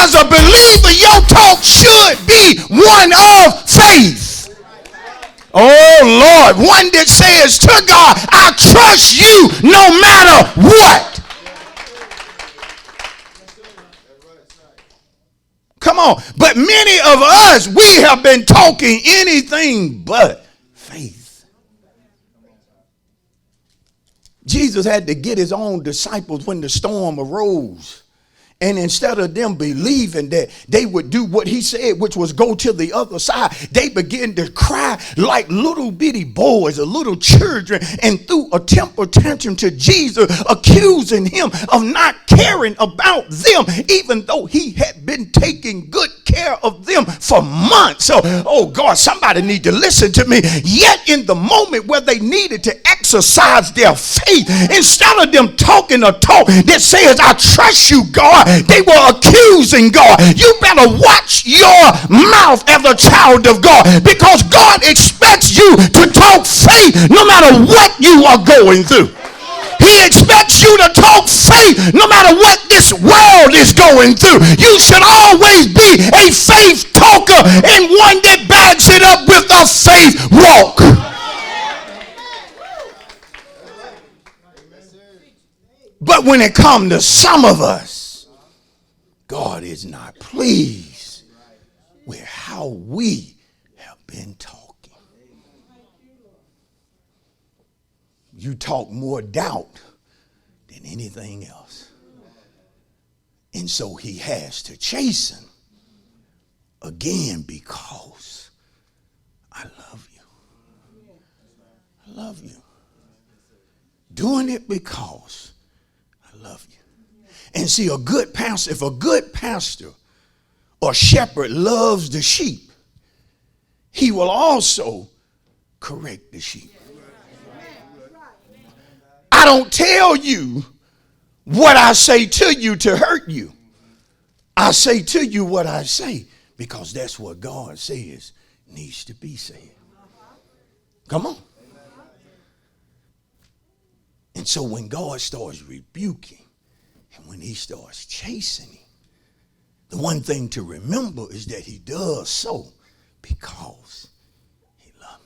as a believer, your talk should be one of faith. Oh Lord, one that says to God, I trust you no matter what. Come on. But many of us, we have been talking anything but faith. Jesus had to get his own disciples when the storm arose. And instead of them believing that they would do what he said, which was go to the other side, they began to cry like little bitty boys or little children and threw a temper tantrum to Jesus, accusing him of not caring about them, even though he had been taking good care of them for months. So, oh God, somebody need to listen to me. Yet in the moment where they needed to exercise their faith, instead of them talking a talk that says, I trust you, God, they were accusing God. You better watch your mouth as a child of God, because God expects you to talk faith no matter what you are going through. He expects you to talk faith no matter what this world is going through. You should always be a faith talker and one that backs it up with a faith walk. But when it comes to some of us, God is not pleased with how we have been talking. You talk more doubt than anything else. And so he has to chasten again, because I love you. I love you. Doing it because I love you. And see, a good pastor, if a good pastor or shepherd loves the sheep, he will also correct the sheep. I don't tell you what I say to you to hurt you. I say to you what I say because that's what God says needs to be said. Come on. And so when God starts rebuking, and when he starts chastening, the one thing to remember is that he does so because he loves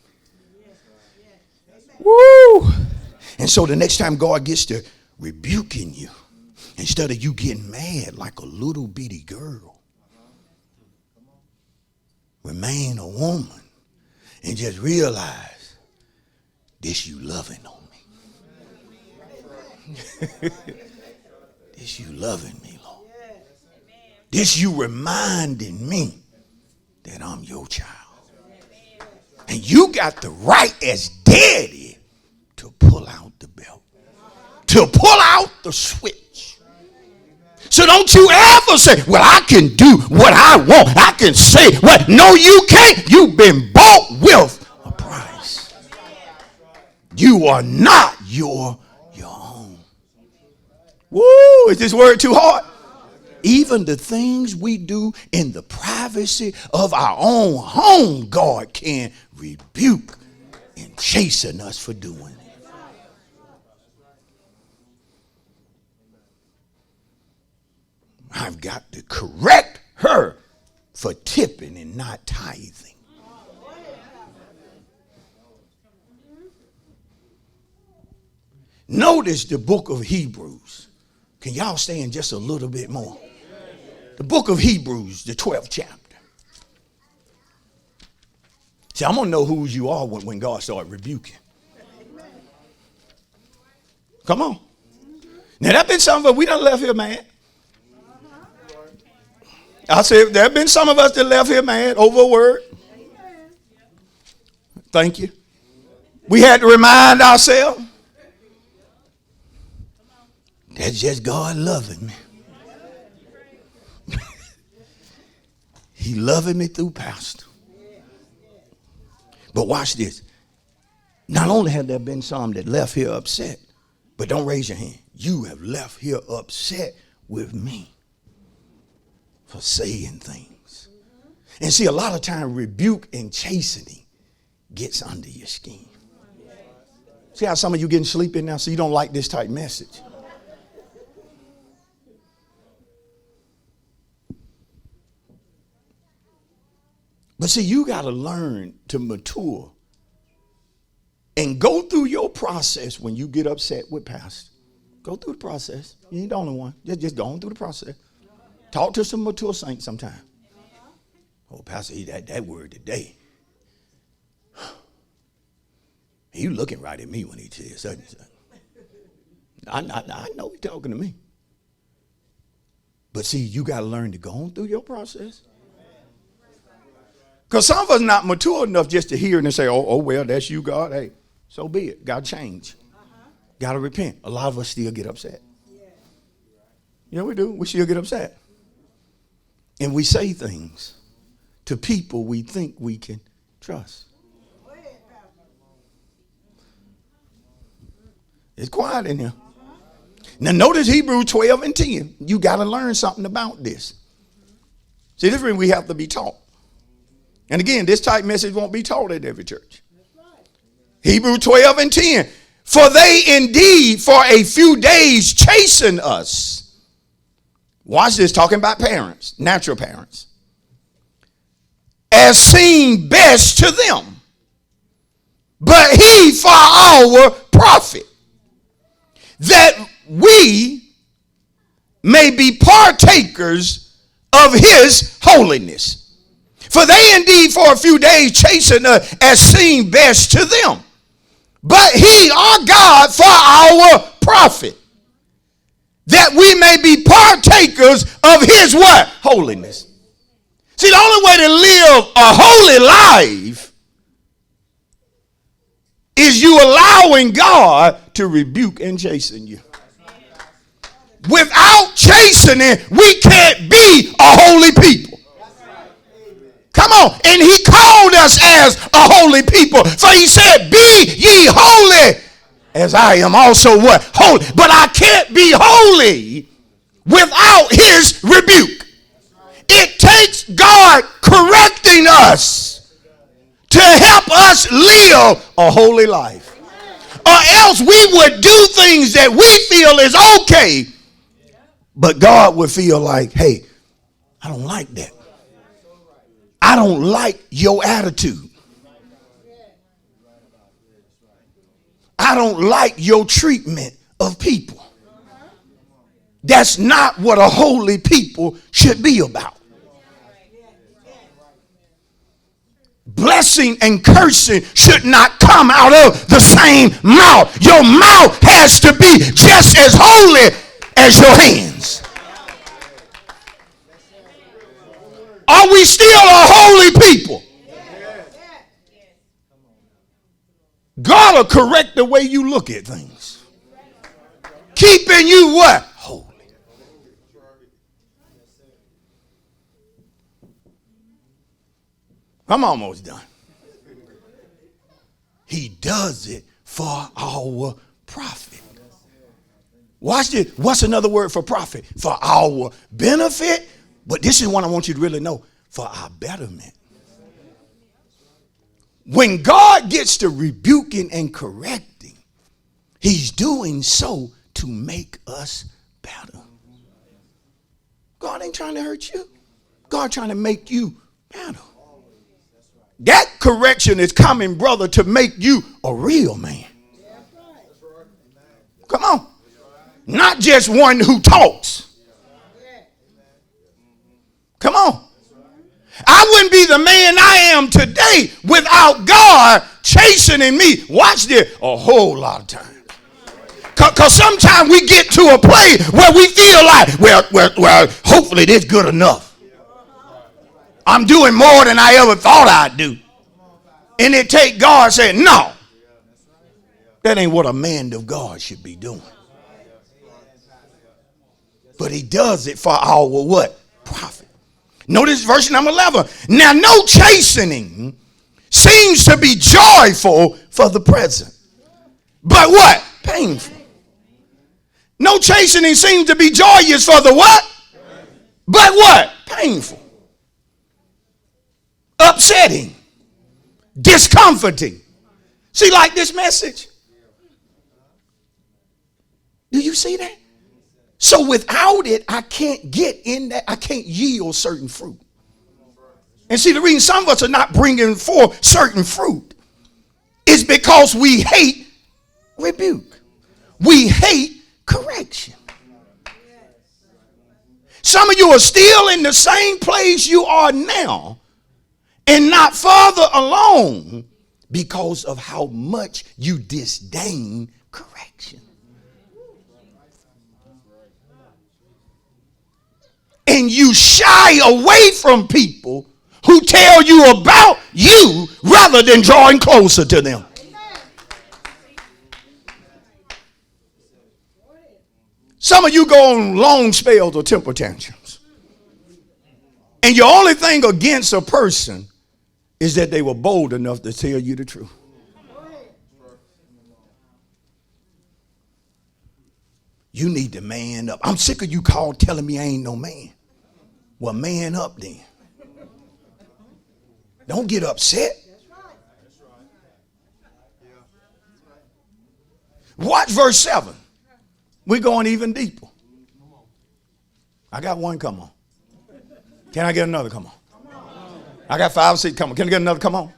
me. Woo! And so the next time God gets to rebuking you, instead of you getting mad like a little bitty girl, remain a woman and just realize this you loving on me. This you loving me, Lord. This you reminding me that I'm your child. And you got the right as daddy to pull out the belt, to pull out the switch. So don't you ever say, well, I can do what I want. I can say what. No, you can't. You've been bought with a price. You are not your own. Woo, is this word too hard? Even the things we do in the privacy of our own home, God can rebuke and chasten us for doing it. I've got to correct her for tipping and not tithing. Notice the book of Hebrews. Can y'all stand just a little bit more? The book of Hebrews, the 12th chapter. See, I'm going to know who you are when God starts rebuking. Come on. Now, there have been some of us, we done left here mad. I said, there have been some of us that left here mad over a word. Thank you. We had to remind ourselves. That's just God loving me. He loving me through pastor. But watch this. Not only have there been some that left here upset, but don't raise your hand. You have left here upset with me for saying things. And see, a lot of time rebuke and chastening gets under your skin. See how some of you getting sleepy now, so you don't like this type message. But see, you got to learn to mature and go through your process when you get upset with pastor. Go through the process. You ain't the only one. Just go on through the process. Talk to some mature saints sometime. Oh, pastor, that word today. He looking right at me when he says such and such. I know he's talking to me. But see, you got to learn to go on through your process. Because some of us not mature enough just to hear and say, oh, well, that's you, God. Hey, so be it. Got to change. Got to repent. A lot of us still get upset. Yeah, we do. We still get upset. And we say things to people we think we can trust. It's quiet in here. Now notice Hebrews 12 and 10. You got to learn something about this. See, this is when we have to be taught. And again, this type message won't be taught at every church. Hebrews 12 and 10. For they indeed for a few days chasten us. Watch this, talking about parents, natural parents. As seemed best to them. But he for our profit. That we may be partakers of his holiness. For they indeed for a few days chasten us as seemed best to them. But he, our God, for our profit. That we may be partakers of his what? Holiness. See, the only way to live a holy life is you allowing God to rebuke and chasten you. Without chastening, we can't be a holy people. Come on. And he called us as a holy people. For he said, be ye holy as I am also what? Holy. But I can't be holy without his rebuke. It takes God correcting us to help us live a holy life. Or else we would do things that we feel is okay. But God would feel like, hey, I don't like that. I don't like your attitude. I don't like your treatment of people. That's not what a holy people should be about. Blessing and cursing should not come out of the same mouth. Your mouth has to be just as holy as your hands. Are we still a holy people? God will correct the way you look at things. Keeping you what? Holy. I'm almost done. He does it for our profit. Watch this. What's another word for profit? For our benefit. But this is one I want you to really know. For our betterment. When God gets to rebuking and correcting, he's doing so to make us better. God ain't trying to hurt you. God trying to make you better. That correction is coming, brother, to make you a real man. Come on. Not just one who talks. Come on. I wouldn't be the man I am today without God chastening me. Watch this a whole lot of times. Because sometimes we get to a place where we feel like, well, hopefully this good enough. I'm doing more than I ever thought I'd do. And it take God saying, no. That ain't what a man of God should be doing. But he does it for our what? Profit. Notice verse number 11. Now no chastening seems to be joyful for the present. But what? Painful. No chastening seems to be joyous for the what? But what? Painful. Upsetting. Discomforting. See, like this message. Do you see that? So without it, I can't get in that. I can't yield certain fruit. And see, the reason some of us are not bringing forth certain fruit is because we hate rebuke. We hate correction. Some of you are still in the same place you are now and not further along because of how much you disdain correction. And you shy away from people who tell you about you rather than drawing closer to them. Some of you go on long spells of temper tantrums. And your only thing against a person is that they were bold enough to tell you the truth. You need to man up. I'm sick of you telling me I ain't no man. Well, man up then. Don't get upset. Watch verse 7. We're going even deeper. I got one, come on. Can I get another? Come on. I got 5 or 6, come on. Can I get another? Come on.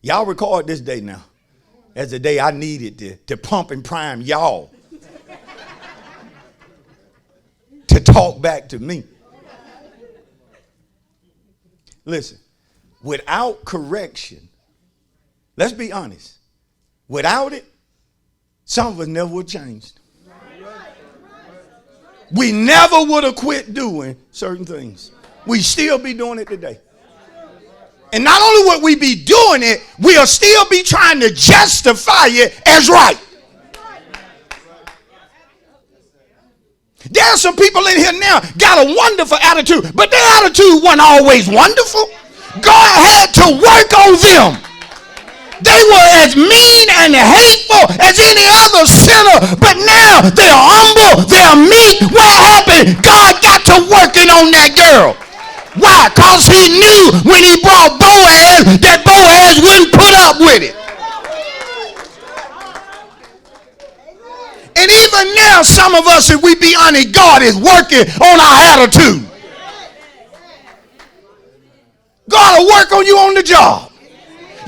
Y'all record this day now as the day I needed to pump and prime y'all to talk back to me. Listen, without correction, let's be honest, without it, some of us never would have changed. We never would have quit doing certain things. We still be doing it today. And not only would we be doing it, we'll still be trying to justify it as right. There are some people in here now got a wonderful attitude, but their attitude wasn't always wonderful. God had to work on them. They were as mean and hateful as any other sinner, but now they're humble, they're meek. What happened? God got to working on that girl. Why? Because he knew when he brought Boaz that Boaz wouldn't put up with it. And even now, some of us, if we be honest, God is working on our attitude. God will work on you on the job.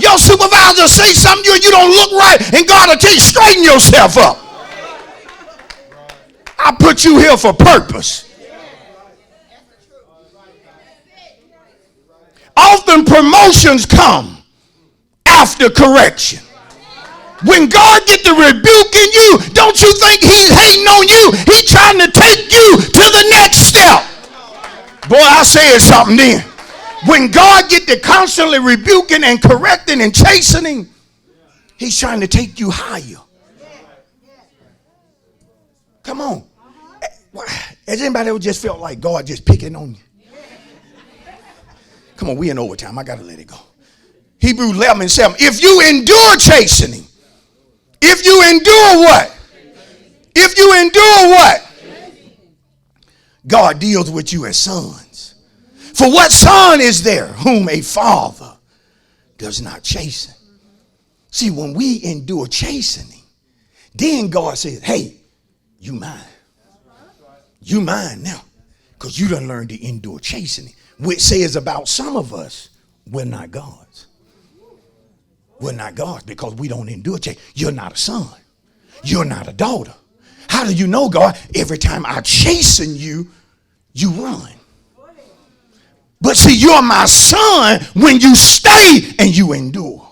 Your supervisor say something to you, you don't look right, and God will tell you, straighten yourself up. I put you here for purpose. Often promotions come after correction. When God get the rebuke in you, don't you think he's hating on you? He's trying to take you to the next step. Boy, I said something then. When God get to constantly rebuking and correcting and chastening, he's trying to take you higher. Come on. Has anybody ever just felt like God just picking on you? Come on, we in overtime. I got to let it go. Hebrews 11:7. If you endure chastening, if you endure what? If you endure what? God deals with you as sons. For what son is there whom a father does not chasten? See, when we endure chastening, then God says, hey, you mine. You mine now. Because you done learned to endure chastening. Which says about some of us, we're not God's. We're not God's because we don't endure change. You're not a son. You're not a daughter. How do you know, God? Every time I chasten you, you run. But see, you're my son when you stay and you endure.